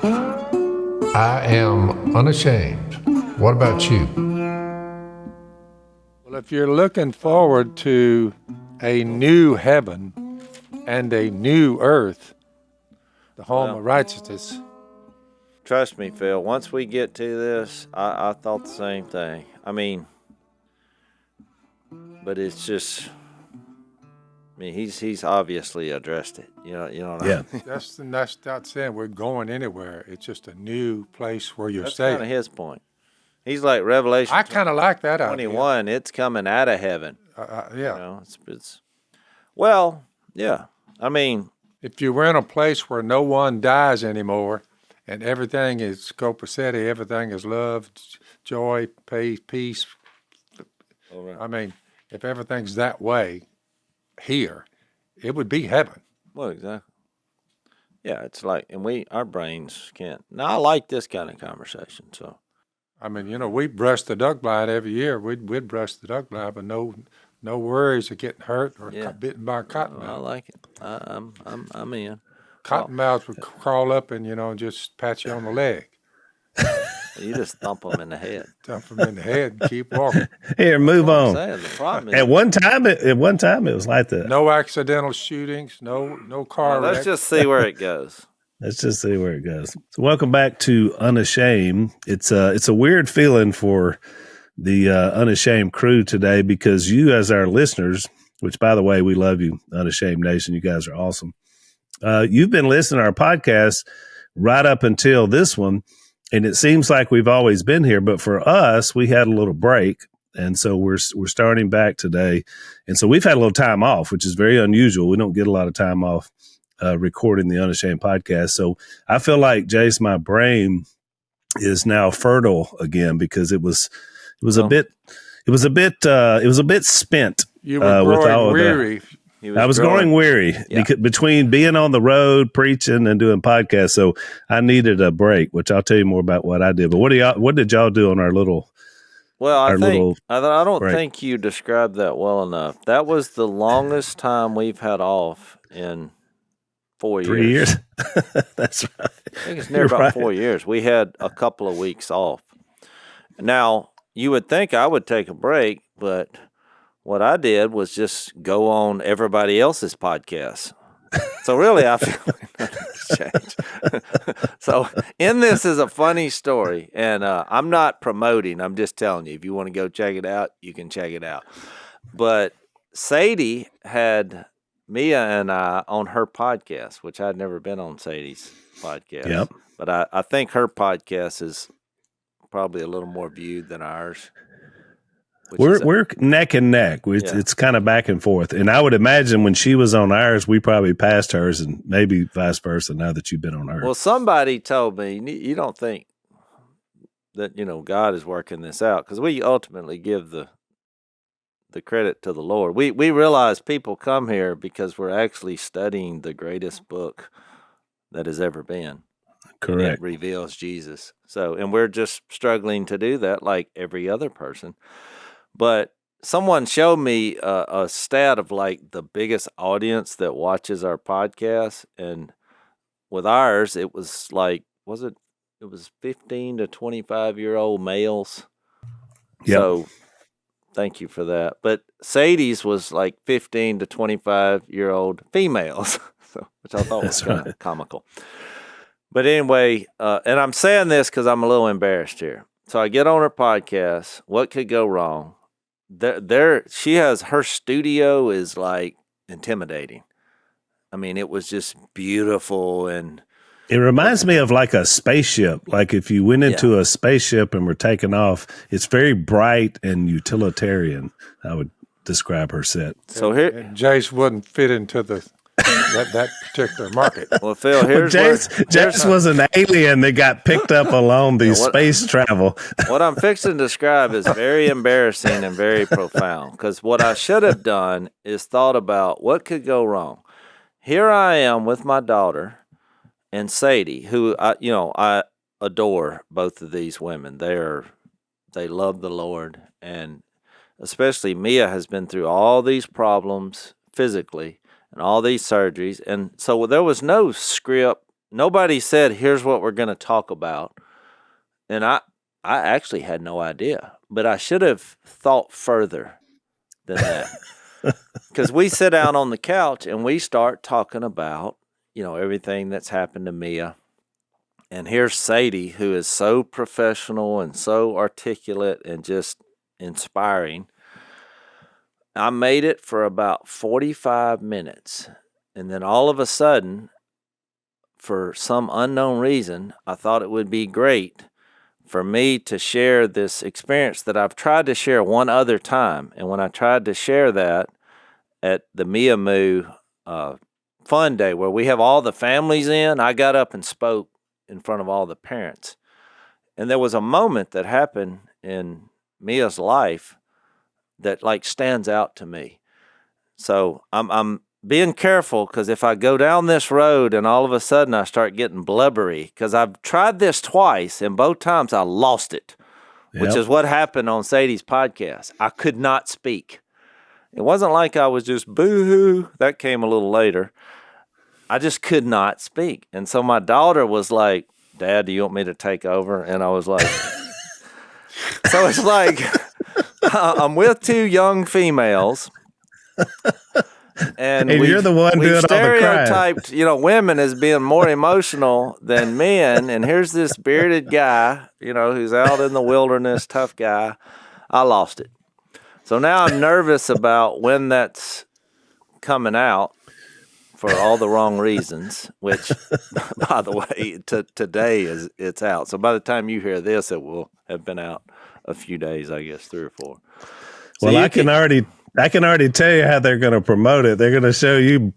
I am unashamed. What about you? Well, if you're looking forward to a new heaven and a new earth, the home of righteousness. Trust me, Phil, once we get to this, I thought the same thing. I mean, but it's just, he's obviously addressed it. You know what I mean? That's not saying we're going anywhere. It's just a new place where you're That's staying. kind of his point. He's like Revelation. I kind of like that 21. idea. It's coming out of heaven. Yeah. You know, it's well, yeah. I mean, if you were in a place where no one dies anymore, and everything is copacetic, everything is love, joy, peace. right. I mean, if everything's that way here, it would be heaven. Well, exactly. Yeah, it's like, and our brains can't. Now, I like this kind of conversation, so. I mean, we brush the duck blind every year. We'd brush the duck blind, but no worries of getting hurt or bitten by a cottonmouth. I like it. I'm in. Cottonmouths would crawl up and and just pat you on the leg. You just thump them in the head. Thump them in the head and keep walking. Here, move on. The problem is, At one time, it was like that. No accidental shootings. No car wrecks. Let's just see where it goes. Let's just see where it goes. So welcome back to Unashamed. It's a weird feeling for the Unashamed crew today because you as our listeners, which by the way, we love you, Unashamed Nation. You guys are awesome. You've been listening to our podcast right up until this one, and it seems like we've always been here. But for us, we had a little break, and so we're starting back today. And so we've had a little time off, which is very unusual. We don't get a lot of time off. Recording the Unashamed podcast. So I feel like, Jase, my brain is now fertile again because it was a bit spent. You were growing weary. I was growing weary between being on the road, preaching and doing podcasts. So I needed a break, which I'll tell you more about what I did. But what did y'all do on our little? Well, I don't think you described that well enough. That was the longest time we've had off in 4 years. 3 years. That's right. I think it's near about 4 years. We had a couple of weeks off. Now, you would think I would take a break, but what I did was just go on everybody else's podcasts. So really, I feel nothing's changed. So in this is a funny story, and I'm not promoting. I'm just telling you, if you want to go check it out, you can check it out. But Sadie had Mia and I on her podcast, which I'd never been on Sadie's podcast. Yep. But I think her podcast is probably a little more viewed than ours. We're neck and neck. It's kind of back and forth. And I would imagine when she was on ours, we probably passed hers and maybe vice versa now that you've been on hers. Well, somebody told me, you don't think that, God is working this out, because we ultimately give the credit to the Lord. We realize people come here because we're actually studying the greatest book that has ever been. Correct. And it reveals Jesus. So, and we're just struggling to do that like every other person. But someone showed me a stat of like the biggest audience that watches our podcast. And with ours, it was like, it was 15 to 25-year-old males. Yep. So thank you for that. But Sadie's was like 15 to 25-year-old females, which I thought was kind of comical. But anyway, and I'm saying this because I'm a little embarrassed here. So I get on her podcast. What could go wrong? She has, her studio is like intimidating. I mean, it was just beautiful, and it reminds me of like a spaceship. Like if you went into a spaceship and were taking off, it's very bright and utilitarian. I would describe her set. So here, and Jase wouldn't fit into that particular market. Well, Phil, here's Jase was an alien that got picked up along the space travel. What I'm fixing to describe is very embarrassing and very profound, because what I should have done is thought about what could go wrong. Here I am with my daughter and Sadie, who I adore both of these women. They love the Lord, and especially Mia has been through all these problems physically and all these surgeries, and so there was no script nobody said, here's what we're going to talk about. And I actually had no idea, but I should have thought further than that. Because we sit down on the couch and we start talking about, everything that's happened to Mia. And here's Sadie, who is so professional and so articulate and just inspiring. I made it for about 45 minutes. And then all of a sudden, for some unknown reason, I thought it would be great for me to share this experience that I've tried to share one other time. And when I tried to share that at the Mia Moo Fun Day, where we have all the families in, I got up and spoke in front of all the parents. And there was a moment that happened in Mia's life that stands out to me. So I'm being careful, because if I go down this road and all of a sudden I start getting blubbery, because I've tried this twice and both times I lost it, which is what happened on Sadie's podcast. I could not speak. It wasn't like I was just boo-hoo. That came a little later. I just could not speak. And so my daughter was like, Dad, do you want me to take over? And I was like, so it's like, I'm with two young females. And you're the one doing all the crying. Stereotyped, women as being more emotional than men. And here's this bearded guy, who's out in the wilderness, tough guy. I lost it. So now I'm nervous about when that's coming out for all the wrong reasons, which, by the way, today it's out. So by the time you hear this, it will have been out a few days, I guess, 3 or 4. So well, I can already tell you how they're going to promote it. They're going to show you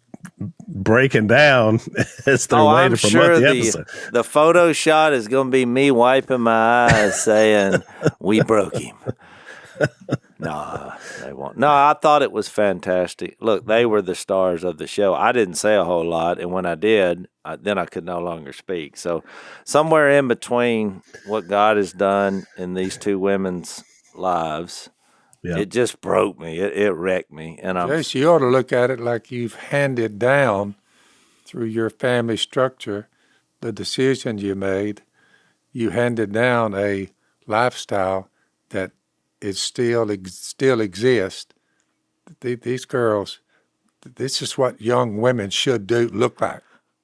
breaking down as their way to promote the episode. The photo shot is going to be me wiping my eyes saying, we broke him. No, they won't. No, I thought it was fantastic. Look, they were the stars of the show. I didn't say a whole lot, and when I did, then I could no longer speak. So somewhere in between what God has done in these two women's lives, it just broke me. It wrecked me. And Jase, you ought to look at it like you've handed down through your family structure the decision you made. You handed down a lifestyle that it still exists. These girls, this is what young women should look like.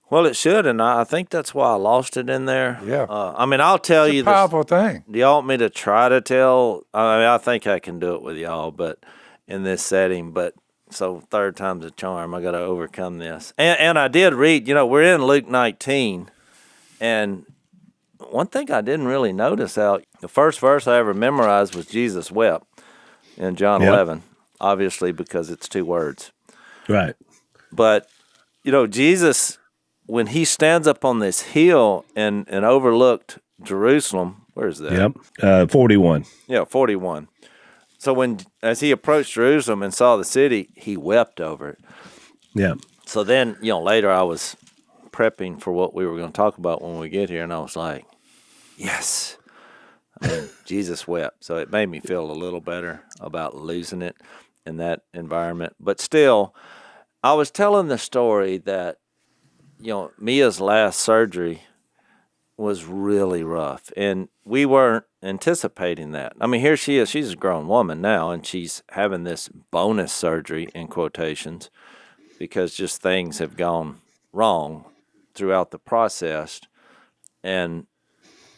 Well, it should, and I think that's why I lost it in there. Yeah. I'll tell you this. It's a powerful thing. Do y'all want me to try to tell? I think I can do it with y'all, but in this setting. But so 3rd time's a charm. I got to overcome this. And I did read, we're in Luke 19, and one thing I didn't really notice the first verse I ever memorized was Jesus wept in John 11, obviously because it's 2 words. Right. But, Jesus, when he stands up on this hill and overlooked Jerusalem, where is that? Yep, 41. Yeah, 41. So as he approached Jerusalem and saw the city, he wept over it. Yeah. So then, later I was prepping for what we were going to talk about when we get here, and I was like, yes. Jesus wept. So it made me feel a little better about losing it in that environment. But still, I was telling the story that, Mia's last surgery was really rough, and we weren't anticipating that. I mean, here she is. She's a grown woman now, and she's having this bonus surgery, in quotations, because just things have gone wrong throughout the process. And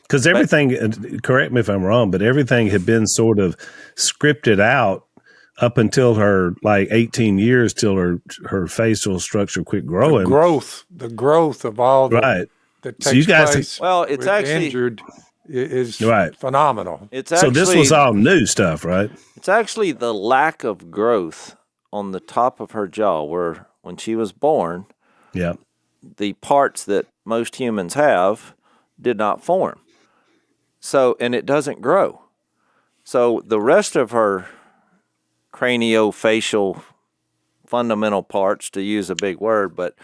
because everything, correct me if I'm wrong, but everything had been sort of scripted out up until her 18 years, till her facial structure quit growing. The growth of all that takes so you guys place. Well, it's actually injured is phenomenal. It's actually, so this was all new stuff, right? It's actually the lack of growth on the top of her jaw, where when she was born, the parts that most humans have did not form. So, and it doesn't grow. So the rest of her craniofacial fundamental parts, to use a big word, but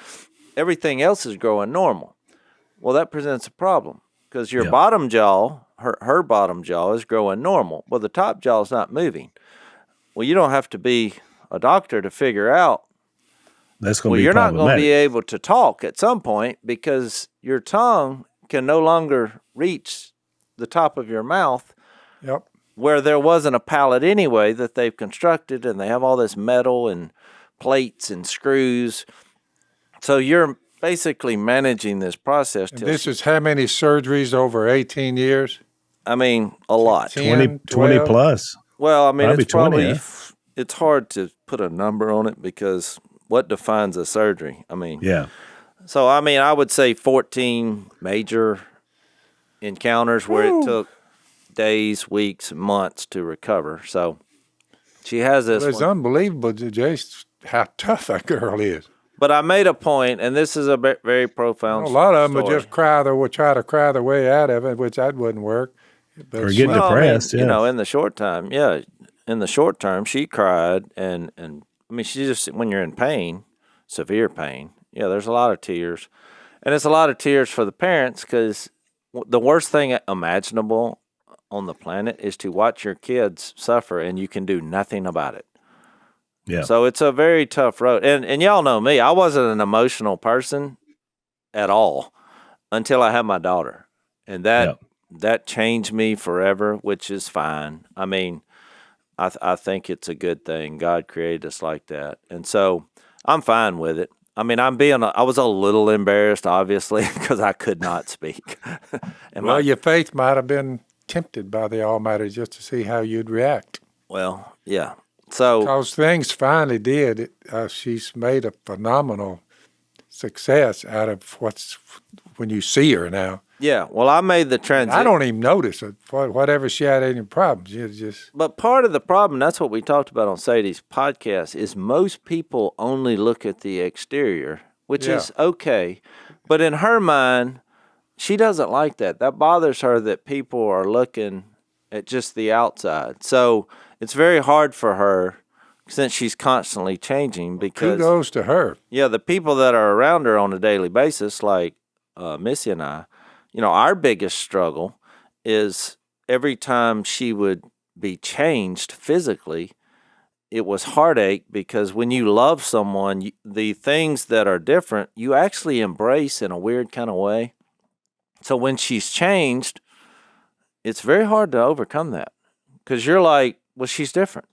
everything else is growing normal. Well, that presents a problem, because your bottom jaw, her bottom jaw is growing normal. Well, the top jaw is not moving. Well, you don't have to be a doctor to figure out That's going to Well, be you're not going to problematic. be able to talk at some point because your tongue can no longer reach the top of your mouth Yep. where there wasn't a palate anyway that they've constructed, and they have all this metal and plates and screws. So you're basically managing this process. And this is how many surgeries over 18 years? I mean, a lot. 10, 20 12? plus. Well, I mean, Probably it's probably 20, it's hard to put a number on it because what defines a surgery? I mean, Yeah. so I mean, I would say 14 major encounters where it took days, weeks, months to recover. So she has this. Well, it's unbelievable, Jace, how tough that girl is. But I made a point, and this is a very profound A lot of them would story. just try to cry their way out of it, which that wouldn't work. But Or get Well, I mean, depressed. you Yeah. know, in the short time, in the short term, she cried, and I mean, she just when you're in pain, severe pain, there's a lot of tears, and it's a lot of tears for the parents because the worst thing imaginable on the planet is to watch your kids suffer, and you can do nothing about it. Yeah. So it's a very tough road, and y'all know me, I wasn't an emotional person at all until I had my daughter, and that changed me forever, which is fine. I mean, I think it's a good thing. God created us like that. And so I'm fine with it. I mean, I was a little embarrassed, obviously, because I could not speak. well, your faith might have been tempted by the Almighty just to see how you'd react. Well, yeah. So, Because things finally did. She's made a phenomenal success out of when you see her now. yeah, well, I made the transition. I don't even notice it. Whatever she had any problems, you just But part of the problem, that's what we talked about on Sadie's podcast, is most people only look at the exterior, which is okay. But in her mind, she doesn't like that. That bothers her that people are looking at just the outside. So it's very hard for her since she's constantly changing because, kudos to her. the people that are around her on a daily basis, like Missy and I, our biggest struggle is every time she would be changed physically, it was heartache because when you love someone, the things that are different, you actually embrace in a weird kind of way. So when she's changed, it's very hard to overcome that because you're like, well, she's different.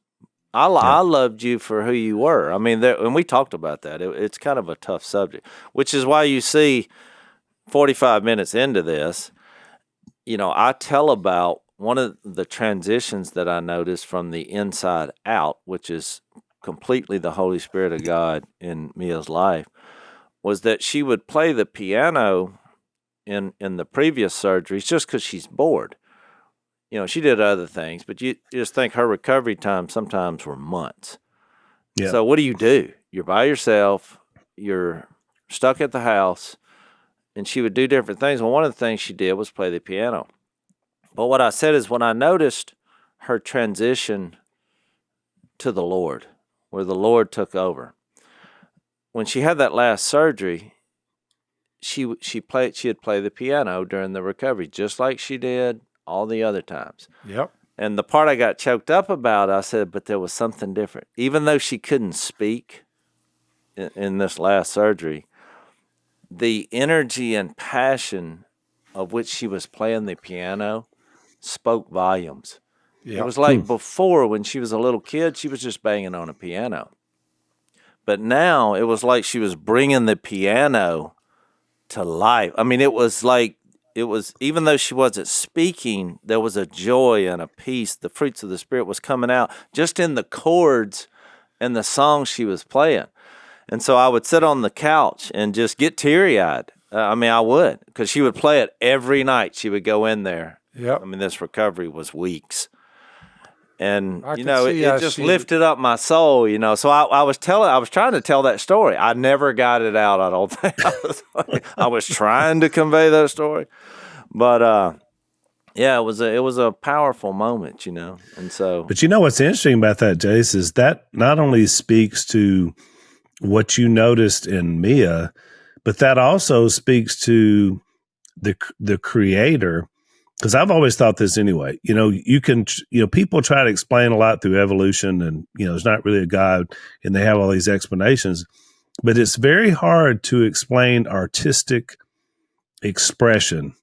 I loved you for who you were. I mean, and we talked about that. It's kind of a tough subject, which is why you see 45 minutes into this, I tell about one of the transitions that I noticed from the inside out, which is completely the Holy Spirit of God in Mia's life, was that she would play the piano in the previous surgeries just because she's bored. She did other things, but you just think her recovery time sometimes were months. Yeah. So what do? You're by yourself. You're stuck at the house. And she would do different things. Well, one of the things she did was play the piano. But what I said is when I noticed her transition to the Lord, where the Lord took over, when she had that last surgery, she'd play the piano during the recovery, just like she did all the other times. Yep. And the part I got choked up about, I said, but there was something different. Even though she couldn't speak in this last surgery, the energy and passion of which she was playing the piano spoke volumes. Yep. It was like before when she was a little kid, she was just banging on a piano. But now it was like she was bringing the piano to life. I mean, it was even though she wasn't speaking, there was a joy and a peace. The fruits of the Spirit was coming out just in the chords and the songs she was playing. And so I would sit on the couch and just get teary-eyed. I would, because she would play it every night. She would go in there. Yep. I mean, this recovery was weeks. And, I can see it how just she- lifted up my soul, So I was trying to tell that story. I never got it out, I don't think. I was trying to convey that story. But, it was a powerful moment, And so. But what's interesting about that, Jace, is that not only speaks to what you noticed in Mia, but that also speaks to the creator. Because I've always thought this anyway. You can, people try to explain a lot through evolution, and there's not really a God, and they have all these explanations. but it's very hard to explain artistic expression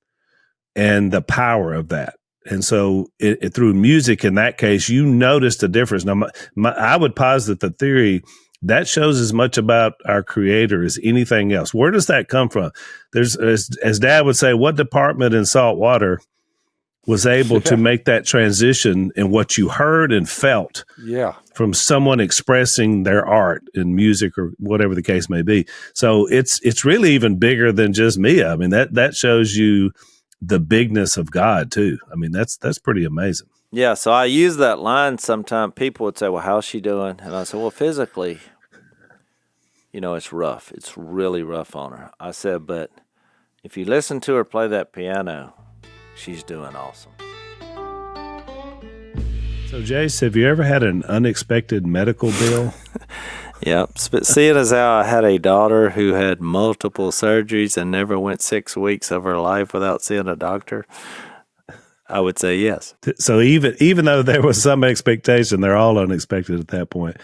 and the power of that. And so through music, in that case, you noticed a difference. Now, I would posit the theory that shows as much about our Creator as anything else. Where does that come from? There's, as Dad would say, what department in salt water was able to make that transition in what you heard and felt from someone expressing their art in music or whatever the case may be. So it's really even bigger than just me. I mean, that shows you the bigness of God too. I mean, that's pretty amazing. Yeah, so I use that line sometimes. People would say, well, how's she doing? And I said, well, physically, it's rough. It's really rough on her. I said, but if you listen to her play that piano, she's doing awesome. So, Jase, have you ever had an unexpected medical bill? Yep. But seeing as how I had a daughter who had multiple surgeries and never went 6 weeks of her life without seeing a doctor, I would say yes. So even though there was some expectation, they're all unexpected at that point.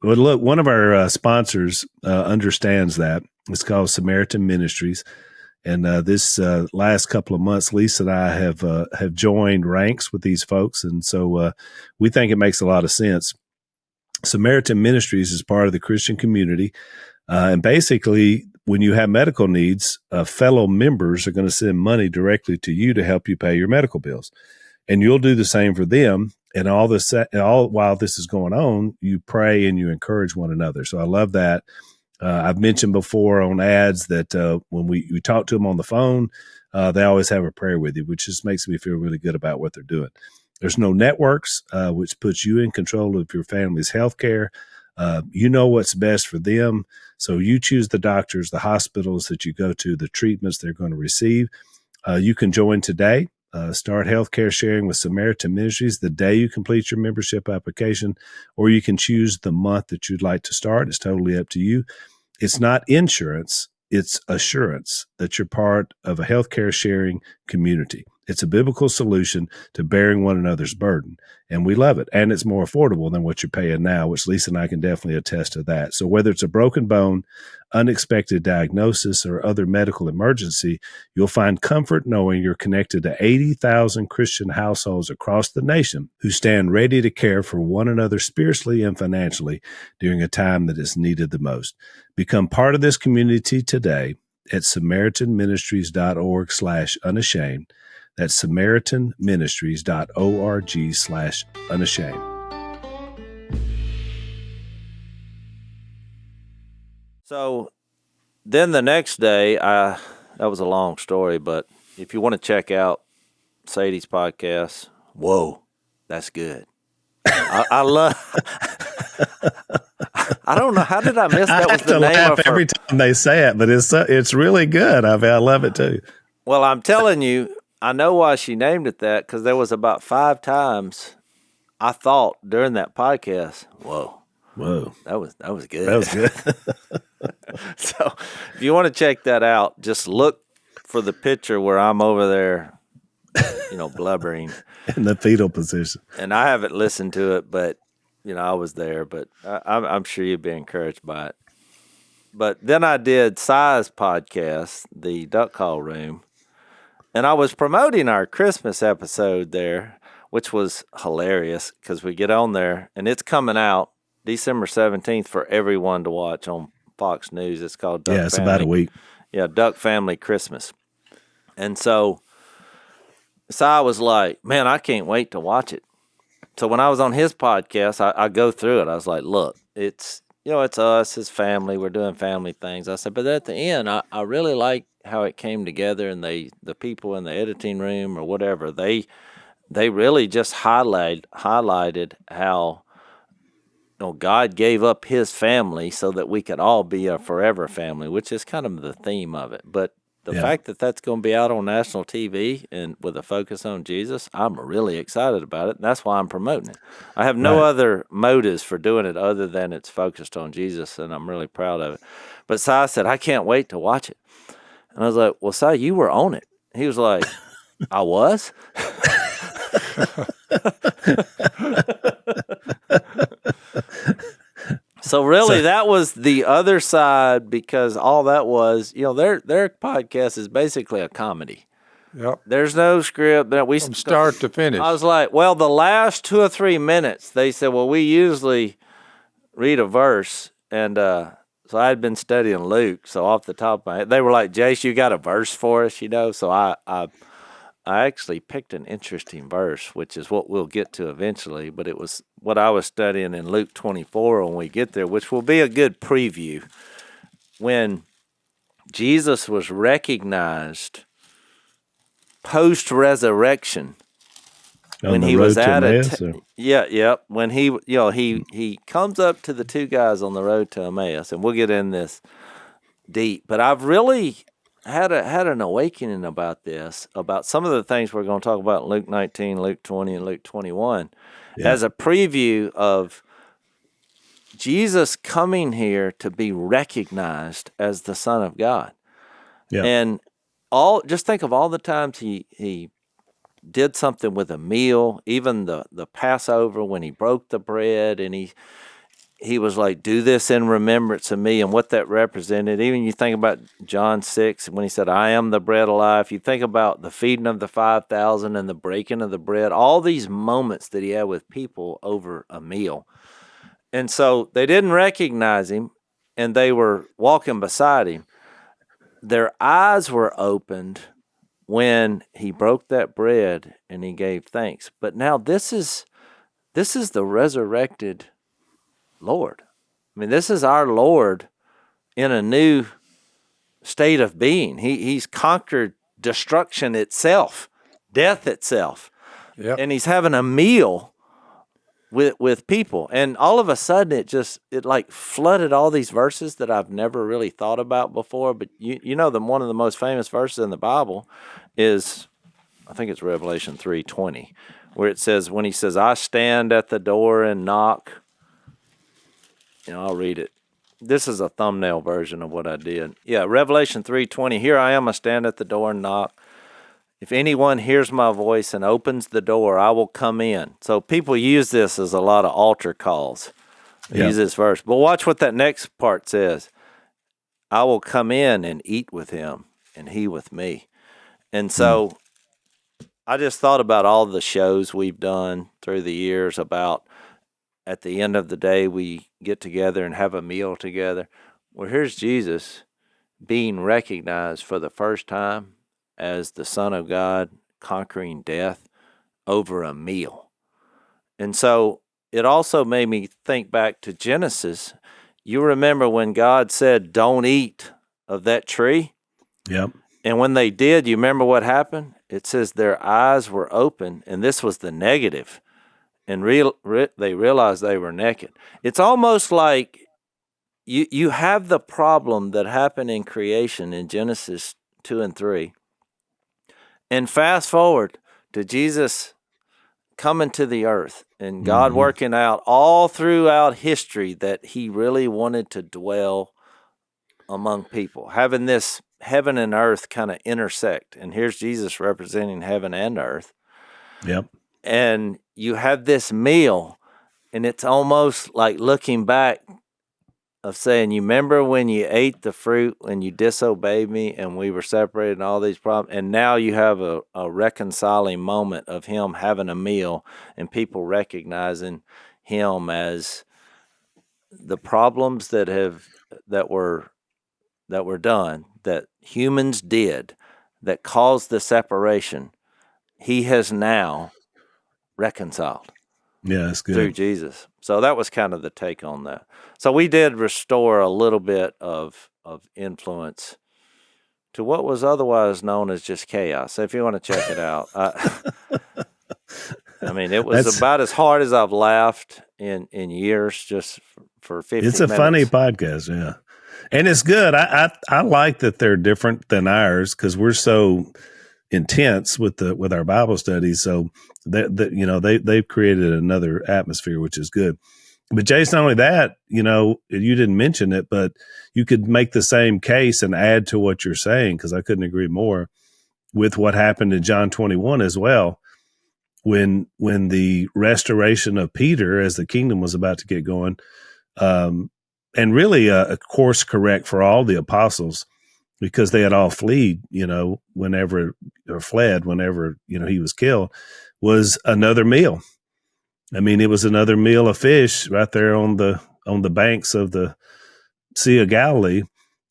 But look, one of our sponsors understands that. It's called Samaritan Ministries. And this last couple of months, Lisa and I have joined ranks with these folks. And so we think it makes a lot of sense. Samaritan Ministries is part of the Christian community. And basically, when you have medical needs, fellow members are going to send money directly to you to help you pay your medical bills. And you'll do the same for them. And all while this is going on, you pray and you encourage one another. So I love that. I've mentioned before on ads that when we talk to them on the phone, they always have a prayer with you, which just makes me feel really good about what they're doing. There's no networks, which puts you in control of your family's health care. You know what's best for them. So you choose the doctors, the hospitals that you go to, the treatments they're going to receive. You can join today. Start healthcare sharing with Samaritan Ministries the day you complete your membership application, or you can choose the month that you'd like to start. It's totally up to you. It's not insurance. It's assurance that you're part of a healthcare sharing community. It's a biblical solution to bearing one another's burden, and we love it. And it's more affordable than what you're paying now, which Lisa and I can definitely attest to that. So whether it's a broken bone, unexpected diagnosis, or other medical emergency, you'll find comfort knowing you're connected to 80,000 Christian households across the nation who stand ready to care for one another spiritually and financially during a time that is needed the most. Become part of this community today at SamaritanMinistries.org/unashamed. That's SamaritanMinistries.org/unashamed. So then the next day, that was a long story, but if you want to check out Sadie's podcast, whoa, that's good. I love. I don't know, how did I miss that? Was the name of her? Every time they say it, but it's really good. I love it too. Well, I'm telling you, I know why she named it that, because there was about 5 times I thought during that podcast, whoa, that was good. That was good. So if you want to check that out, just look for the picture where I'm over there, blubbering in the fetal position. And I haven't listened to it, but I was there. But I'm sure you'd be encouraged by it. But then I did Si's podcast, the Duck Call Room. And I was promoting our Christmas episode there, which was hilarious because we get on there and it's coming out December 17th for everyone to watch on Fox News. It's called Duck Family. It's about a week. Yeah, Duck Family Christmas. And so I was like, man, I can't wait to watch it. So when I was on his podcast, I go through it. I was like, look, it's us, his family. We're doing family things. I said, but at the end, I really like how it came together, and the people in the editing room or whatever, they really just highlighted how God gave up his family so that we could all be a forever family, which is kind of the theme of it. But the fact that that's going to be out on national TV and with a focus on Jesus, I'm really excited about it. And that's why I'm promoting it. I have no other motives for doing it other than it's focused on Jesus, and I'm really proud of it. But Si said, I can't wait to watch it. And I was like, well, Si, you were on it. He was like, I was? So really, that was the other side, because all that was, their podcast is basically a comedy. Yep. There's no script. From start to finish. I was like, well, the last 2 or 3 minutes, they said, well, we usually read a verse, and so I had been studying Luke. So off the top of my head, they were like, Jase, you got a verse for us, So I actually picked an interesting verse, which is what we'll get to eventually. But it was what I was studying in Luke 24 when we get there, which will be a good preview. When Jesus was recognized post-resurrection, when he was at when he comes up to the two guys on the road to Emmaus, and we'll get in this deep, but I've really had an awakening about this, about some of the things we're going to talk about in Luke 19, Luke 20, and Luke 21, as a preview of Jesus coming here to be recognized as the Son of God. Yeah. And just think of all the times he did something with a meal, even the Passover when he broke the bread, and he was like, do this in remembrance of me, and what that represented. Even you think about John 6, when he said, I am the bread of life. You think about the feeding of the 5,000 and the breaking of the bread, all these moments that he had with people over a meal. And so they didn't recognize him, and they were walking beside him. Their eyes were opened when he broke that bread and he gave thanks. But now this is the resurrected Lord. I mean, this is our Lord in a new state of being. He's conquered destruction itself, death itself. Yep. And he's having a meal with people. And all of a sudden it like flooded all these verses that I've never really thought about before. But one of the most famous verses in the Bible is, I think it's Revelation 3:20, where it says, when he says, I stand at the door and knock. I'll read it. This is a thumbnail version of what I did. Yeah, Revelation 3:20. Here I am, I stand at the door and knock. If anyone hears my voice and opens the door, I will come in. So people use this as a lot of altar calls. They use this verse. But watch what that next part says. I will come in and eat with him, and he with me. And so I just thought about all the shows we've done through the years about, at the end of the day, we get together and have a meal together. Well, here's Jesus being recognized for the first time as the Son of God, conquering death over a meal. And so it also made me think back to Genesis. You remember when God said, don't eat of that tree? Yep. And when they did, you remember what happened? It says their eyes were open, and this was the negative. And they realized they were naked. It's almost like you have the problem that happened in creation in Genesis 2 and 3. And fast forward to Jesus coming to the earth and God working out all throughout history that he really wanted to dwell among people, having this heaven and earth kind of intersect. And here's Jesus representing heaven and earth. Yep. And you have this meal, and it's almost like looking back of saying, you remember when you ate the fruit, when you disobeyed me, and we were separated and all these problems, and now you have a reconciling moment of him having a meal and people recognizing him as the problems that were done, that humans did, that caused the separation, he has now reconciled. Yeah, that's good. Through Jesus. So that was kind of the take on that. So we did restore a little bit of influence to what was otherwise known as just chaos. So if you want to check it out, I mean, it was about as hard as I've laughed in years, just for 50 minutes. It's a funny podcast, yeah. And it's good. I like that they're different than ours because we're so intense with our Bible studies. So they've created another atmosphere, which is good. But Jase, not only that, you didn't mention it, but you could make the same case and add to what you're saying, because I couldn't agree more with what happened in John 21 as well. When the restoration of Peter, as the kingdom was about to get going, and really a course correct for all the apostles, because they had all fled whenever he was killed, was another meal. I mean, it was another meal of fish right there on the banks of the Sea of Galilee,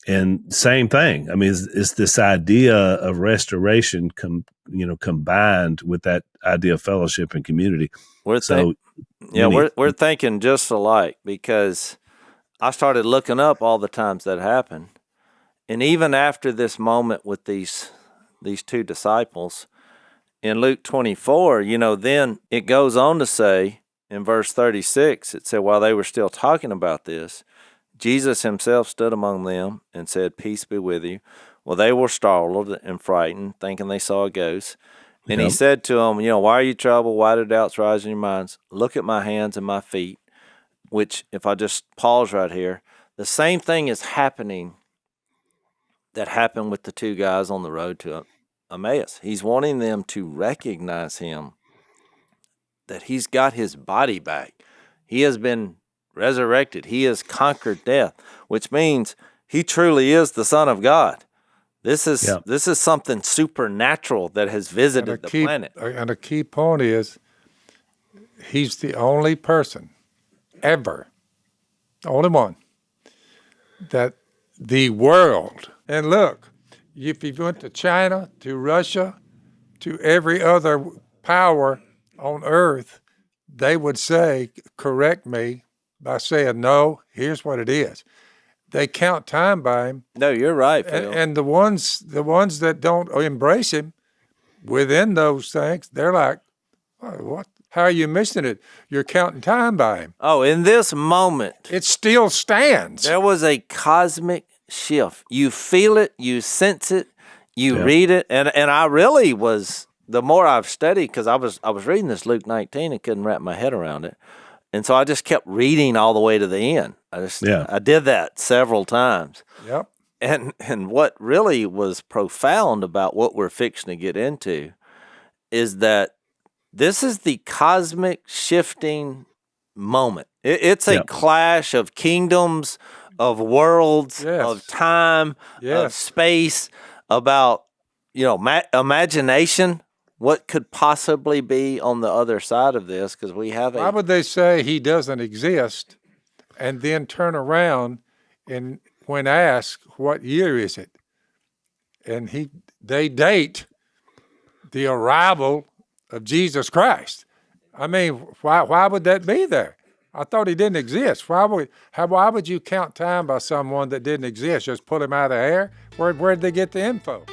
and same thing. I mean, it's this idea of restoration combined with that idea of fellowship and community. We're thinking just alike, because I started looking up all the times that happened. And even after this moment with these two disciples, in Luke 24, then it goes on to say in verse 36, it said, while they were still talking about this, Jesus himself stood among them and said, peace be with you. Well, they were startled and frightened, thinking they saw a ghost. And he said to them, why are you troubled? Why do doubts rise in your minds? Look at my hands and my feet, which, if I just pause right here, the same thing is happening that happened with the two guys on the road to Emmaus. He's wanting them to recognize him, that he's got his body back. He has been resurrected. He has conquered death, which means he truly is the Son of God. This is something supernatural that has visited the planet. And a key point is, he's the only person ever, the only one, that the world, and look, if you went to China, to Russia, to every other power on earth, they would say, correct me by saying, no, here's what it is. They count time by him. No, you're right, Phil. And the ones that don't embrace him within those things, they're like, what? How are you missing it? You're counting time by him. Oh, in this moment, it still stands. There was a cosmic shift. You feel it, you sense it, you read it, and I really was. The more I've studied, because I was reading this Luke 19 and couldn't wrap my head around it, and so I just kept reading all the way to the end. I did that several times. Yep. And what really was profound about what we're fixing to get into is that this is the cosmic shifting moment. It's a clash of kingdoms, of worlds, of time, of space, about, imagination. What could possibly be on the other side of this? Because we have Why would they say he doesn't exist and then turn around and when asked, what year is it? And they date the arrival of Jesus Christ. I mean, why would that be there? I thought he didn't exist. Why would you count time by someone that didn't exist? Just pull him out of the air? Where'd they get the info?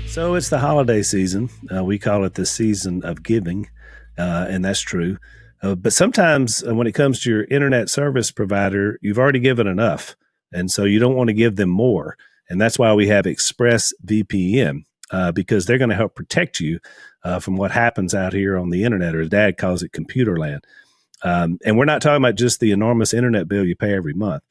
So it's the holiday season. We call it the season of giving, and that's true. But sometimes when it comes to your internet service provider, you've already given enough, and so you don't want to give them more. And that's why we have ExpressVPN, because they're going to help protect you from what happens out here on the internet, or as Dad calls it, computer land. And we're not talking about just the enormous internet bill you pay every month.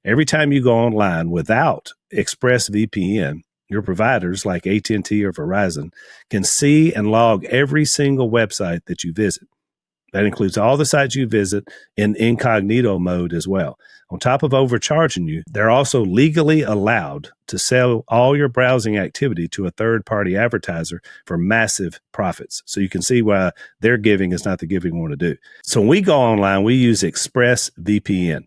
Every time you go online without ExpressVPN, your providers like AT&T or Verizon can see and log every single website that you visit. That includes all the sites you visit in incognito mode as well. On top of overcharging you, they're also legally allowed to sell all your browsing activity to a third-party advertiser for massive profits. So you can see why their giving is not the giving we want to do. So when we go online, we use ExpressVPN.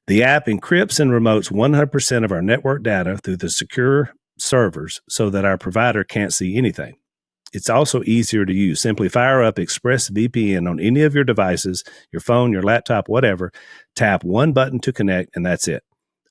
The app encrypts and remotes 100% of our network data through the secure servers so that our provider can't see anything. It's also easier to use. Simply fire up ExpressVPN on any of your devices, your phone, your laptop, whatever. Tap one button to connect, and that's it.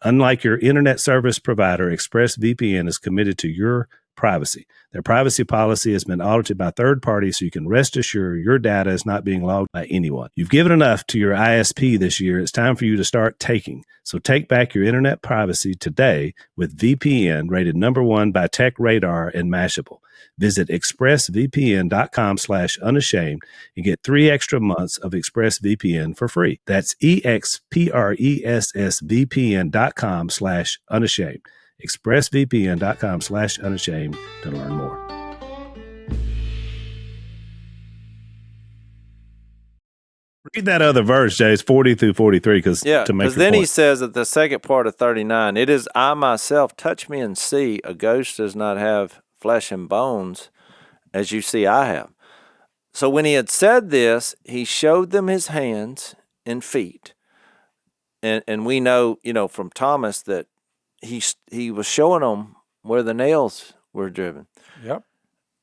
Unlike your internet service provider, ExpressVPN is committed to your privacy. Their privacy policy has been audited by third parties, so you can rest assured your data is not being logged by anyone. You've given enough to your ISP this year. It's time for you to start taking. So take back your internet privacy today with VPN rated #1 by TechRadar and Mashable. Visit expressvpn.com/unashamed and get 3 extra months of ExpressVPN for free. That's expressvpn.com/unashamed. expressvpn.com/unashamed to learn more. Read that other verse, Jase, 40 through 43, because then he says at the second part of 39, it is I myself, touch me and see, a ghost does not have flesh and bones, as you see I have. So when he had said this, he showed them his hands and feet. And we know, from Thomas that he was showing them where the nails were driven. Yep.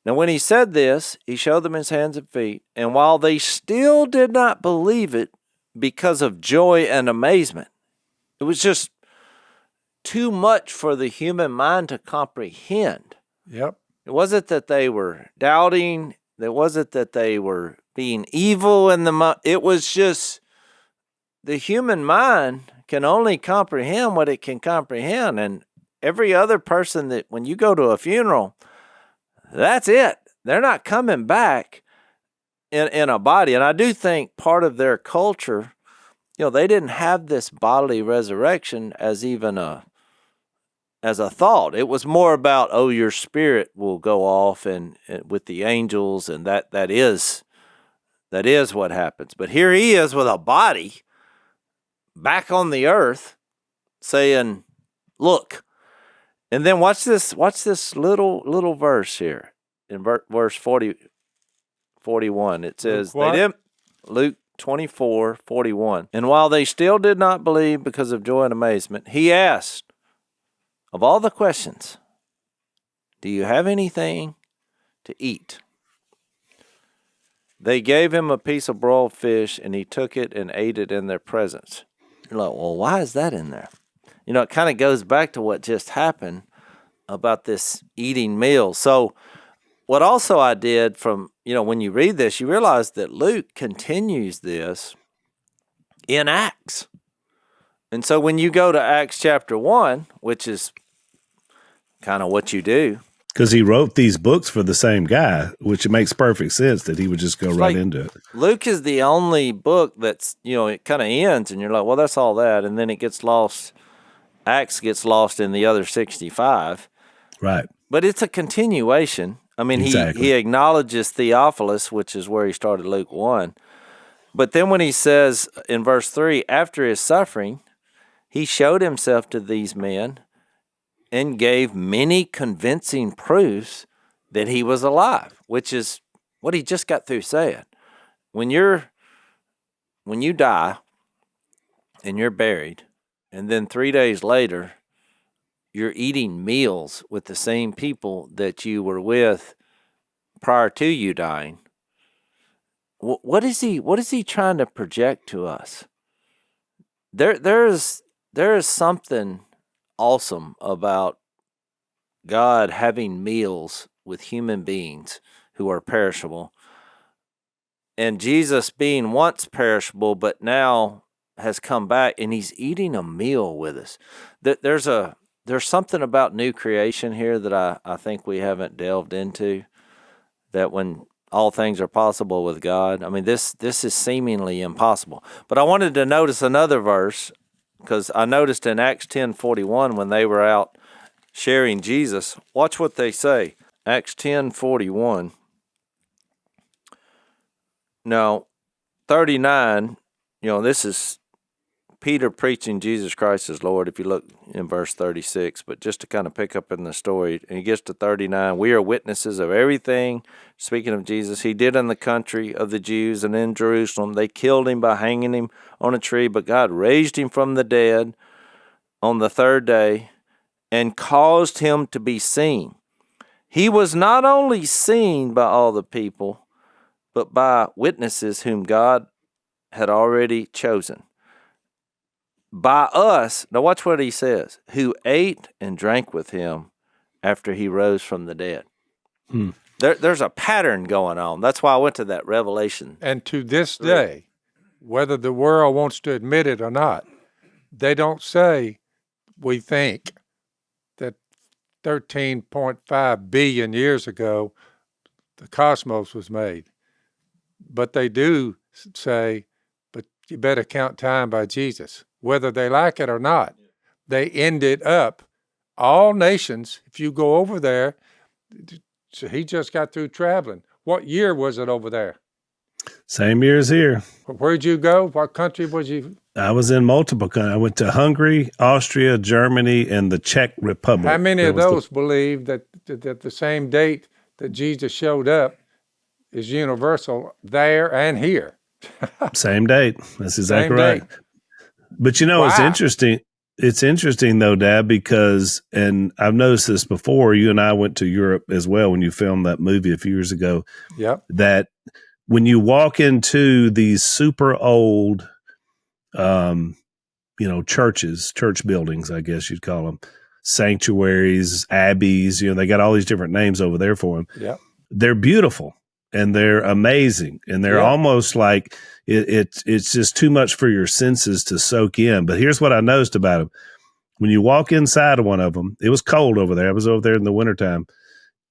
Now, when he said this, he showed them his hands and feet, and while they still did not believe it because of joy and amazement, it was just too much for the human mind to comprehend. Yep. It wasn't that they were doubting. It wasn't that they were being evil it was just the human mind can only comprehend what it can comprehend. And every other person that when you go to a funeral, that's it. They're not coming back in a body. And I do think part of their culture, they didn't have this bodily resurrection as even as a thought. It was more about, your spirit will go off and with the angels, and that is what happens. But here he is with a body back on the earth saying, look. And then watch this little verse here in verse 41. It says, Luke 24:41. And while they still did not believe because of joy and amazement, he asked, of all the questions, do you have anything to eat? They gave him a piece of broiled fish, and he took it and ate it in their presence. You're like, well, why is that in there? It kind of goes back to what just happened about this eating meals. So what also I did from, when you read this, you realize that Luke continues this in Acts. And so when you go to Acts chapter 1, which is kind of what you do. Because he wrote these books for the same guy, which it makes perfect sense that he would just go right into it. Luke is the only book that's, it kind of ends and you're like, well, that's all that. And then it gets lost. Acts gets lost in the other 65. Right. But it's a continuation. I mean, exactly. he acknowledges Theophilus, which is where he started Luke 1. But then when he says in verse 3, after his suffering, he showed himself to these men and gave many convincing proofs that he was alive, which is what he just got through saying. When you die and you're buried, and then 3 days later, you're eating meals with the same people that you were with prior to you dying. What is he trying to project to us? There is something awesome about God having meals with human beings who are perishable, and Jesus being once perishable but now has come back and he's eating a meal with us. There's something about new creation here that I think we haven't delved into, that when all things are possible with God. I mean, this is seemingly impossible. But I wanted to notice another verse, because I noticed in Acts 10:41 when they were out sharing Jesus, watch what they say. Acts 10:41. Now, 39, this is Peter preaching Jesus Christ as Lord, if you look in verse 36, but just to kind of pick up in the story, and he gets to 39, we are witnesses of everything, speaking of Jesus, he did in the country of the Jews and in Jerusalem. They killed him by hanging him on a tree, but God raised him from the dead on the third day and caused him to be seen. He was not only seen by all the people, but by witnesses whom God had already chosen. By us, now watch what he says, who ate and drank with him after he rose from the dead. There's a pattern going on. That's why I went to that Revelation. And to this day, whether the world wants to admit it or not, they don't say, we think, that 13.5 billion years ago, the cosmos was made. But they do say, but you better count time by Jesus. Whether they like it or not, they ended up, all nations, if you go over there, so he just got through traveling. What year was it over there? Same year as here. Where'd you go? What country was you? I was in multiple countries. I went to Hungary, Austria, Germany, and the Czech Republic. How many of those believe that the same date that Jesus showed up is universal there and here? Same date. That's exactly Same right. date. But it's Wow. interesting. It's interesting though, Dad, because, and I've noticed this before, you and I went to Europe as well when you filmed that movie a few years ago, Yep. that when you walk into these super old, churches, church buildings, I guess you'd call them, sanctuaries, abbeys, they got all these different names over there for them. Yep. They're beautiful and they're amazing and they're almost like it's just too much for your senses to soak in. But here's what I noticed about them. When you walk inside of one of them, it was cold over there. I was over there in the wintertime.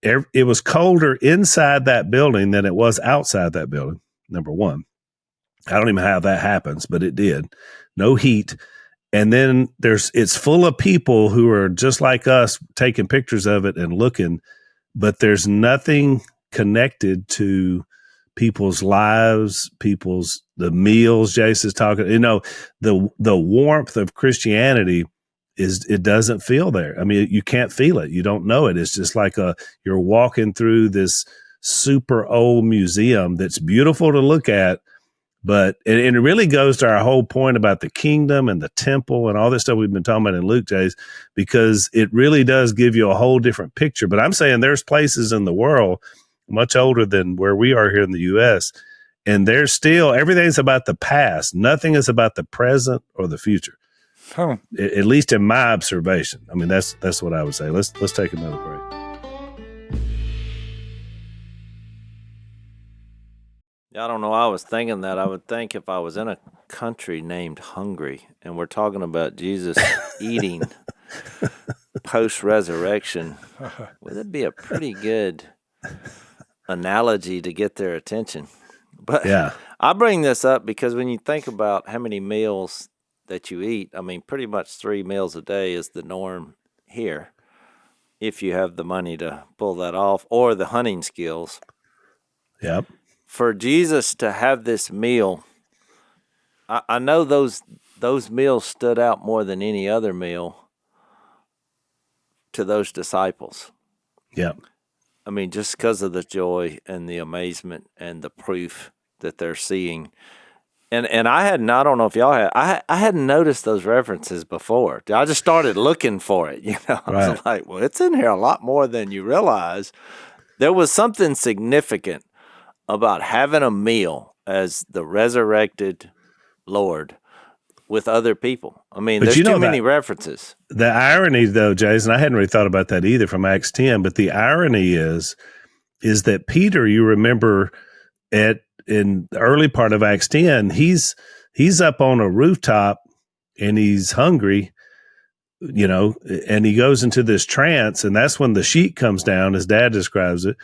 It was colder inside that building than it was outside that building, number one. I don't even know how that happens, but it did. No heat. And then it's full of people who are just like us taking pictures of it and looking, but there's nothing connected to people's lives, the meals Jase is talking, the warmth of Christianity it doesn't feel there. I mean, you can't feel it. You don't know it. It's just like you're walking through this super old museum that's beautiful to look at, but and it really goes to our whole point about the kingdom and the temple and all this stuff we've been talking about in Luke, Jase, because it really does give you a whole different picture. But I'm saying there's places in the world much older than where we are here in the U.S., and there's still, everything's about the past. Nothing is about the present or the future. Huh. At least in my observation. I mean, that's what I would say. Let's take another break. I don't know. I was thinking that I would think if I was in a country named Hungary and we're talking about Jesus eating post-resurrection, would it be a pretty good analogy to get their attention? But yeah. I bring this up because when you think about how many meals that you eat, I mean, pretty much 3 meals a day is the norm here, if you have the money to pull that off or the hunting skills. Yep. For Jesus to have this meal, I know those meals stood out more than any other meal to those disciples. Yep. I mean, just because of the joy and the amazement and the proof that they're seeing. And I don't know if y'all had, I hadn't noticed those references before. I just started looking for it, I was like, well, it's in here a lot more than you realize. There was something significant about having a meal as the resurrected Lord with other people. I mean, there's too many references. The irony, though, Jason, I hadn't really thought about that either from Acts 10, but the irony is that Peter, you remember in the early part of Acts 10, he's up on a rooftop and he's hungry, and he goes into this trance, and that's when the sheet comes down, as Dad describes it,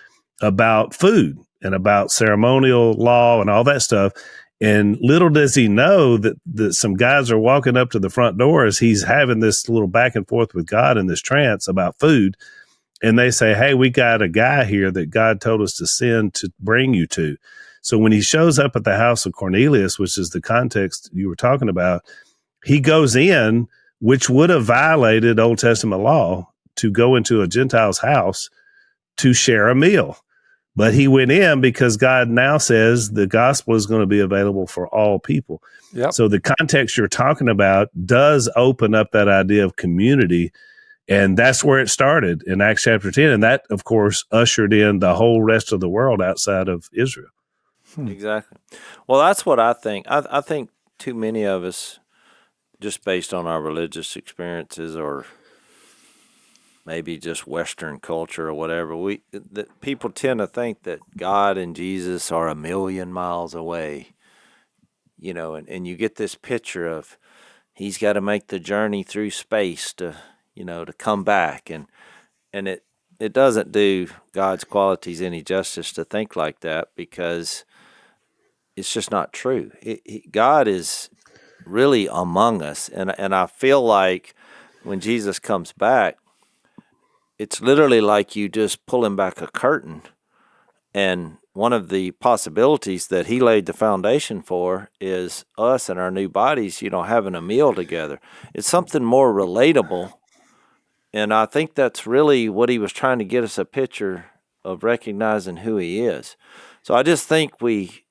about food and about ceremonial law and all that stuff. And little does he know that some guys are walking up to the front door as he's having this little back and forth with God in this trance about food. And they say, hey, we got a guy here that God told us to send to bring you to. So when he shows up at the house of Cornelius, which is the context you were talking about, he goes in, which would have violated Old Testament law, to go into a Gentile's house to share a meal. But he went in because God now says the gospel is going to be available for all people. Yep. So the context you're talking about does open up that idea of community. And that's where it started in Acts chapter 10. And that, of course, ushered in the whole rest of the world outside of Israel. Exactly. Well, that's what I think. I think too many of us, just based on our religious experiences or maybe just Western culture or whatever, that people tend to think that God and Jesus are a million miles away, and you get this picture of he's got to make the journey through space to come back, and it doesn't do God's qualities any justice to think like that, because it's just not true. God is really among us, and I feel like when Jesus comes back, it's literally like you just pulling back a curtain, and one of the possibilities that he laid the foundation for is us and our new bodies, having a meal together. It's something more relatable. And I think that's really what he was trying to get us a picture of, recognizing who he is. So I just think we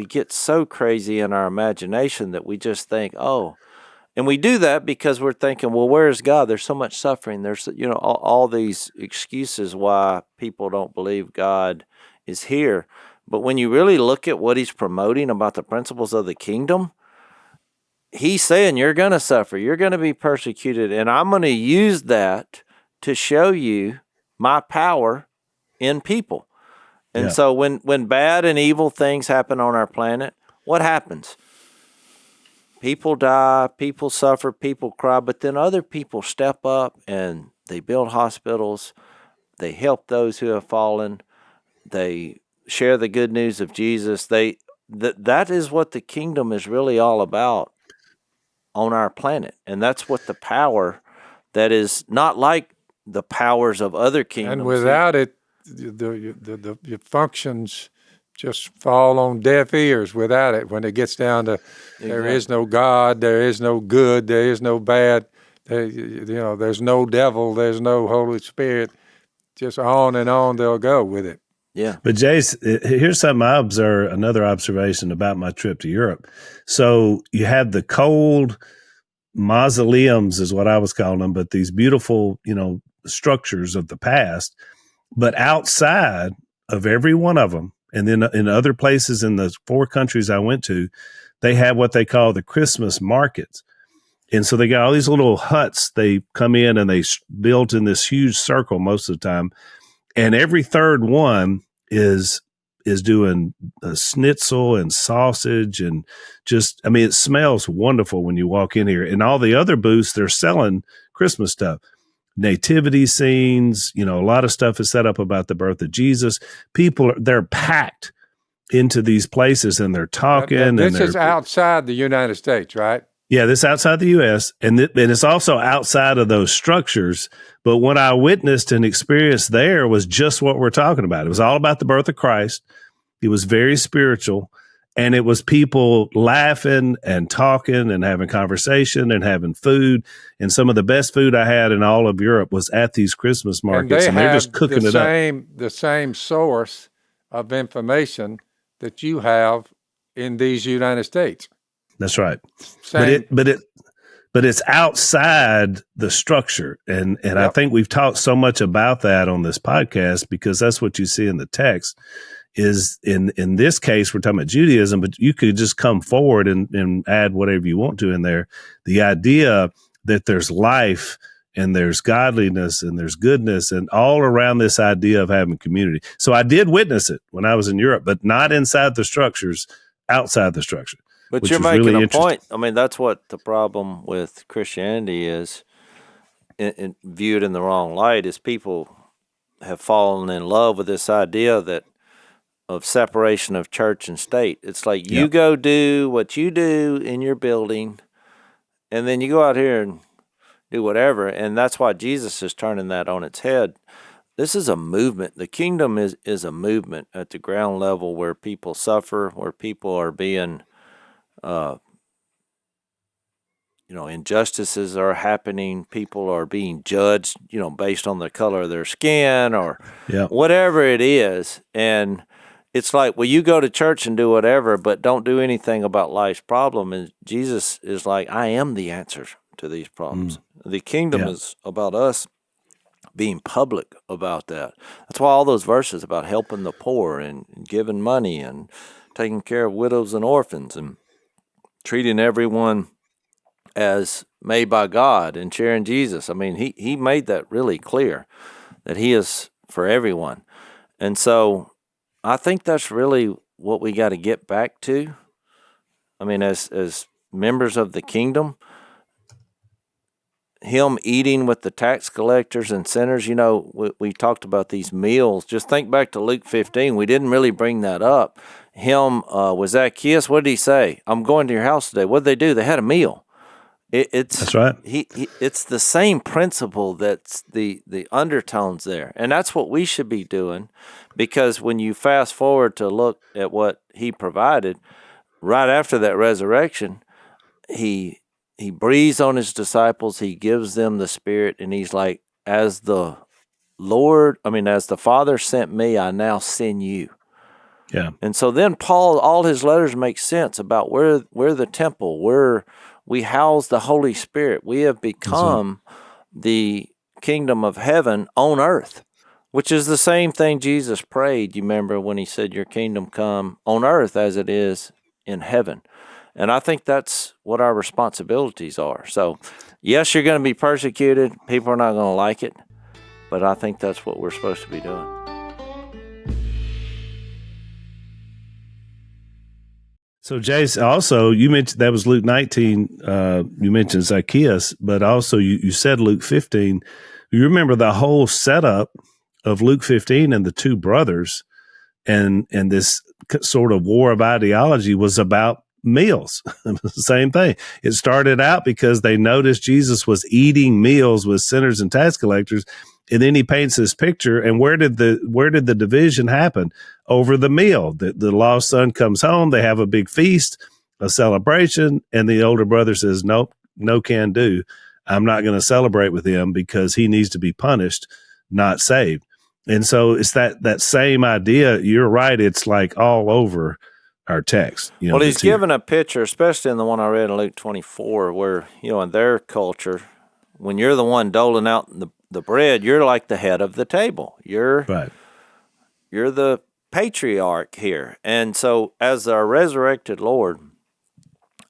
get so crazy in our imagination that we just think, and we do that because we're thinking, well, where is God? There's so much suffering. There's, all these excuses why people don't believe God is here. But when you really look at what he's promoting about the principles of the kingdom, he's saying you're going to suffer, you're going to be persecuted, and I'm going to use that to show you my power in people. And so when bad and evil things happen on our planet, what happens? People die, people suffer, people cry, but then other people step up and they build hospitals, they help those who have fallen, they share the good news of Jesus. That is what the kingdom is really all about on our planet. And that's what the power that is not like the powers of other kingdoms. And without it, the functions just fall on deaf ears without it. When it gets down to there is no God, there is no good, there is no bad, there's no devil, there's no Holy Spirit, just on and on they'll go with it. Yeah. But Jase, here's something I observed, another observation about my trip to Europe. So you have the cold mausoleums is what I was calling them, but these beautiful, structures of the past. But outside of every one of them, and then in other places in the 4 countries I went to, they have what they call the Christmas markets. And so they got all these little huts. They come in and they build in this huge circle most of the time. And every third one is doing a schnitzel and sausage and just, it smells wonderful when you walk in here. And all the other booths, they're selling Christmas stuff, nativity scenes, a lot of stuff is set up about the birth of Jesus. People, they're packed into these places and they're talking. This is outside the United States, right? Yeah, this is outside the U.S., and it's also outside of those structures. But what I witnessed and experienced there was just what we're talking about. It was all about the birth of Christ. It was very spiritual, and it was people laughing and talking and having conversation and having food. And some of the best food I had in all of Europe was at these Christmas markets, and they're just cooking it up. The same source of information that you have in these United States. That's right. But it's outside the structure. And I think we've talked so much about that on this podcast because that's what you see in the text is in this case, we're talking about Judaism, but you could just come forward and add whatever you want to in there. The idea that there's life and there's godliness and there's goodness and all around this idea of having community. So I did witness it when I was in Europe, but not inside the structures, outside the structure. But you're making really a point. That's what the problem with Christianity is, viewed in the wrong light, is people have fallen in love with this idea of separation of church and state. It's like you go do what you do in your building, and then you go out here and do whatever. And that's why Jesus is turning that on its head. This is a movement. The kingdom is a movement at the ground level where people suffer, where people are being injustices are happening. People are being judged, based on the color of their skin or whatever it is. And it's like, well, you go to church and do whatever, but don't do anything about life's problem. And Jesus is like, I am the answer to these problems. The kingdom is about us being public about that. That's why all those verses about helping the poor and giving money and taking care of widows and orphans and treating everyone as made by God and sharing Jesus. He made that really clear that he is for everyone. And so I think that's really what we got to get back to. As members of the kingdom, him eating with the tax collectors and sinners, we talked about these meals. Just think back to Luke 15. We didn't really bring that up. Him, was Zacchaeus, what did he say? I'm going to your house today. What did they do? They had a meal. That's right. It's the same principle that's the undertones there. And that's what we should be doing, because when you fast forward to look at what he provided, right after that resurrection, he breathes on his disciples, he gives them the Spirit, and he's like, as the Father sent me, I now send you. Yeah. And so then Paul, all his letters make sense about we're the temple, we house the Holy Spirit. We have become the kingdom of heaven on earth, which is the same thing Jesus prayed. You remember when he said, your kingdom come on earth as it is in heaven. And I think that's what our responsibilities are. So, yes, you're going to be persecuted. People are not going to like it. But I think that's what we're supposed to be doing. So, Jace, also, you mentioned that was Luke 19. You mentioned Zacchaeus, but also you said Luke 15. You remember the whole setup of Luke 15 and the two brothers and this sort of war of ideology was about meals. Same thing. It started out because they noticed Jesus was eating meals with sinners and tax collectors. And then he paints this picture. And where did the division happen? Over the meal. The lost son comes home. They have a big feast, a celebration. And the older brother says, nope, no can do. I'm not going to celebrate with him because he needs to be punished, not saved. And so it's that same idea. You're right. It's like all over our text. Well, he's given a picture, especially in the one I read in Luke 24, where, in their culture, when you're the one doling out the bread, you're like the head of the table. You're the patriarch here. And so as our resurrected Lord,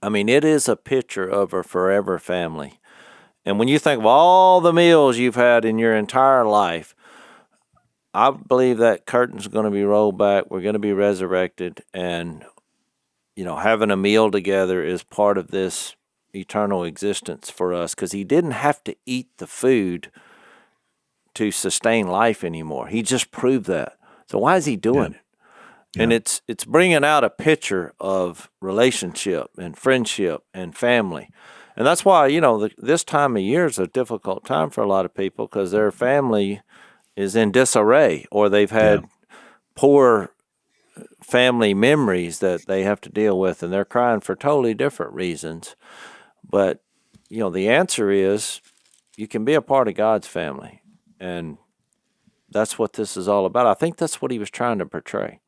it is a picture of a forever family. And when you think of all the meals you've had in your entire life, I believe that curtain's going to be rolled back. We're going to be resurrected. And, having a meal together is part of this eternal existence for us, because he didn't have to eat the food to sustain life anymore. He just proved that. So why is he doing it? Yeah. And it's bringing out a picture of relationship and friendship and family. And that's why, this time of year is a difficult time for a lot of people, because their family is in disarray, or they've had poor family memories that they have to deal with, and they're crying for totally different reasons. But, the answer is you can be a part of God's family. And that's what this is all about. I think that's what he was trying to portray.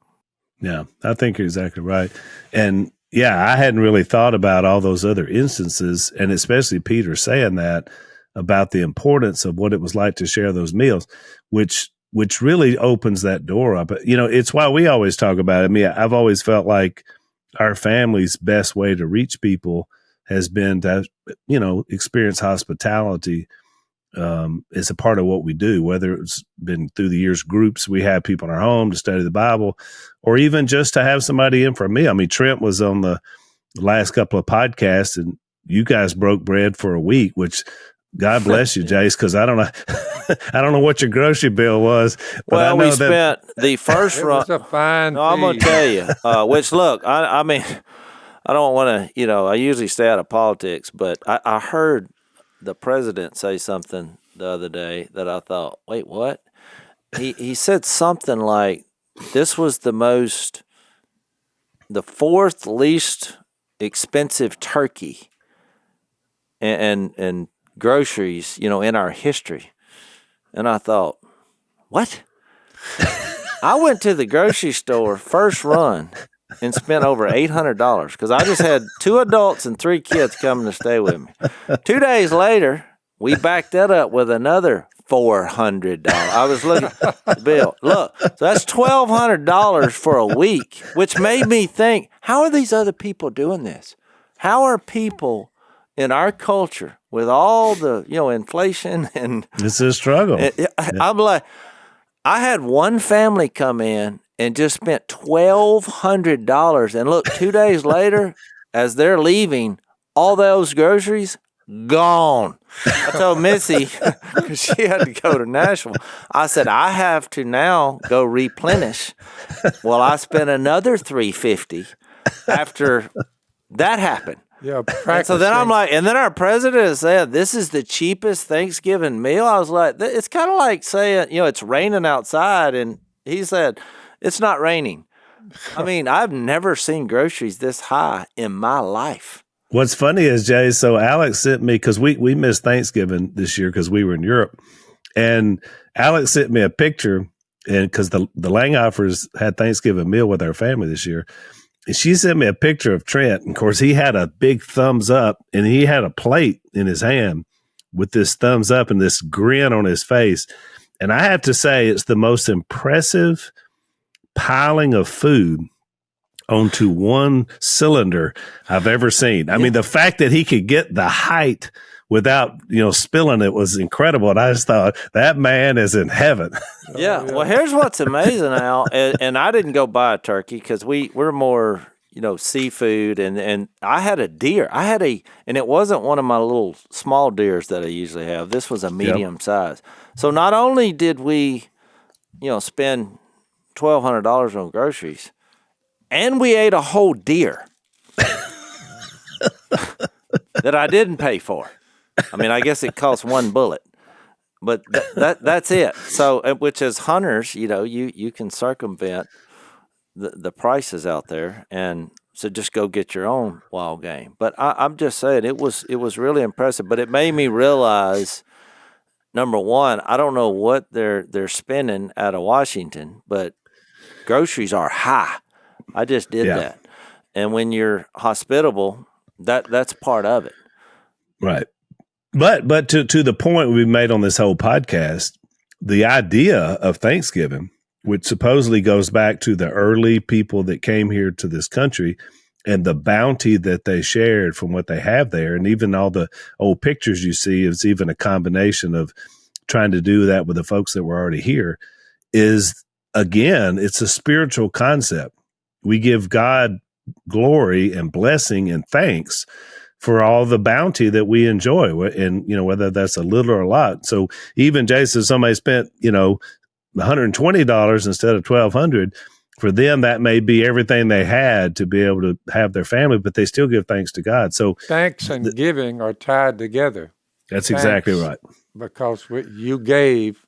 Yeah, I think you're exactly right. And I hadn't really thought about all those other instances, and especially Peter saying that about the importance of what it was like to share those meals, which really opens that door up. It's why we always talk about it. I've always felt like our family's best way to reach people has been to, experience hospitality is a part of what we do, whether it's been through the years, groups we have people in our home to study the Bible, or even just to have somebody in for a meal. Trent was on the last couple of podcasts, and you guys broke bread for a week, which God bless you, Jace, because I don't know what your grocery bill was. But well, I know we spent the first run. It was a fine I'm going to tell you, which look, I don't want to, I usually stay out of politics, but I heard the president say something the other day that I thought, wait, what? He said something like, this was the fourth least expensive turkey and groceries, in our history. And I thought, what? I went to the grocery store first run and spent over $800 because I just had 2 adults and 3 kids coming to stay with me. 2 days later, we backed that up with another $400. I was looking at the bill. Look, so that's $1,200 for a week, which made me think, how are these other people doing this? How are people in our culture with all the, inflation and it's a struggle. I'm like, I had one family come in and just spent $1,200. And look, 2 days later, as they're leaving, all those groceries gone. I told Missy, because she had to go to Nashville, I said, I have to now go replenish. Well, I spent another $350 after that happened. Yeah, And so then I'm like, and then our president said, this is the cheapest Thanksgiving meal. I was like, it's kind of like saying, it's raining outside. And he said, it's not raining. I mean, I've never seen groceries this high in my life. What's funny is, Jay, so Alex sent me, because we missed Thanksgiving this year because we were in Europe. And Alex sent me a picture, and because the Langhofers had Thanksgiving meal with our family this year. And she sent me a picture of Trent. And of course, he had a big thumbs up, and he had a plate in his hand with this thumbs up and this grin on his face. And I have to say, it's the most impressive piling of food onto one cylinder I've ever seen. I mean, the fact that he could get the height without, spilling it was incredible. And I just thought, that man is in heaven. Yeah. Well, here's what's amazing, Al, and I didn't go buy a turkey because we're more, seafood, and I had a deer. And it wasn't one of my little small deers that I usually have. This was a medium size. So not only did we, spend $1,200 on groceries, and we ate a whole deer that I didn't pay for. I mean, I guess it cost one bullet, but that's it. So, which as hunters, you can circumvent the prices out there, and so just go get your own wild game. But I'm just saying, it was really impressive. But it made me realize, number one, I don't know what they're spending out of Washington, but groceries are high. I just did that. And when you're hospitable, that's part of it. Right. But to the point we made on this whole podcast, the idea of Thanksgiving, which supposedly goes back to the early people that came here to this country and the bounty that they shared from what they have there. And even all the old pictures you see, it's even a combination of trying to do that with the folks that were already here, is, again, it's a spiritual concept. We give God glory and blessing and thanks for all the bounty that we enjoy, and whether that's a little or a lot. So even Jason, somebody spent $120 instead of $1,200. For them, that may be everything they had to be able to have their family, but they still give thanks to God. So thanks and giving are tied together. That's exactly right. Because you gave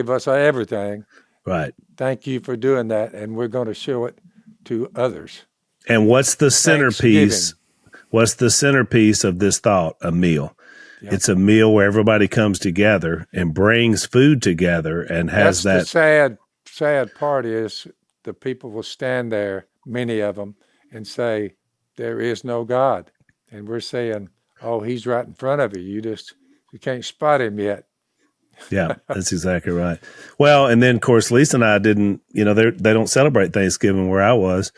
us everything. Right. Thank you for doing that, and we're going to show it to others. And what's the centerpiece? What's the centerpiece of this thought? A meal. Yep. It's a meal where everybody comes together and brings food together and has that. The sad part is the people will stand there, many of them, and say, there is no God. And we're saying, oh, he's right in front of you. You can't spot him yet. Yeah, that's exactly right. Well, and then, of course, Lisa and I didn't, they don't celebrate Thanksgiving where I was.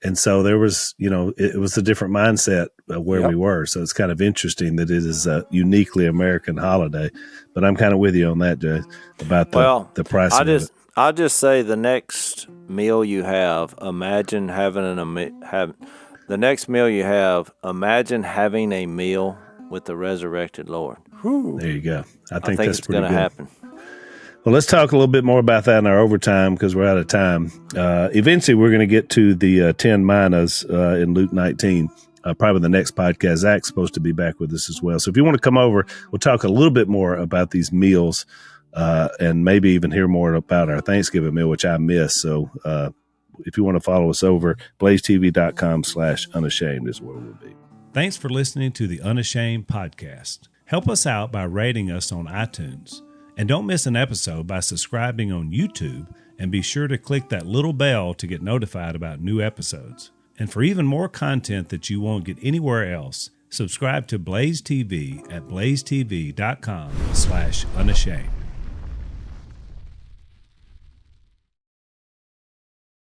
And so there was, it was a different mindset of where we were. So it's kind of interesting that it is a uniquely American holiday. But I'm kind of with you on that, Jay, about the price of it. I'll just say the next meal you have, imagine having the next meal you have, imagine having a meal with the resurrected Lord. There you go. I think that's it's pretty going to good. happen. Well, let's talk a little bit more about that in our overtime because we're out of time. Eventually, we're going to get to the 10 minas in Luke 19. Probably the next podcast. Zach's supposed to be back with us as well. So if you want to come over, we'll talk a little bit more about these meals and maybe even hear more about our Thanksgiving meal, which I miss. So if you want to follow us over, blazetv.com/unashamed is where we'll be. Thanks for listening to the Unashamed podcast. Help us out by rating us on iTunes. And don't miss an episode by subscribing on YouTube, and be sure to click that little bell to get notified about new episodes. And for even more content that you won't get anywhere else, subscribe to Blaze TV at blazetv.com/unashamed.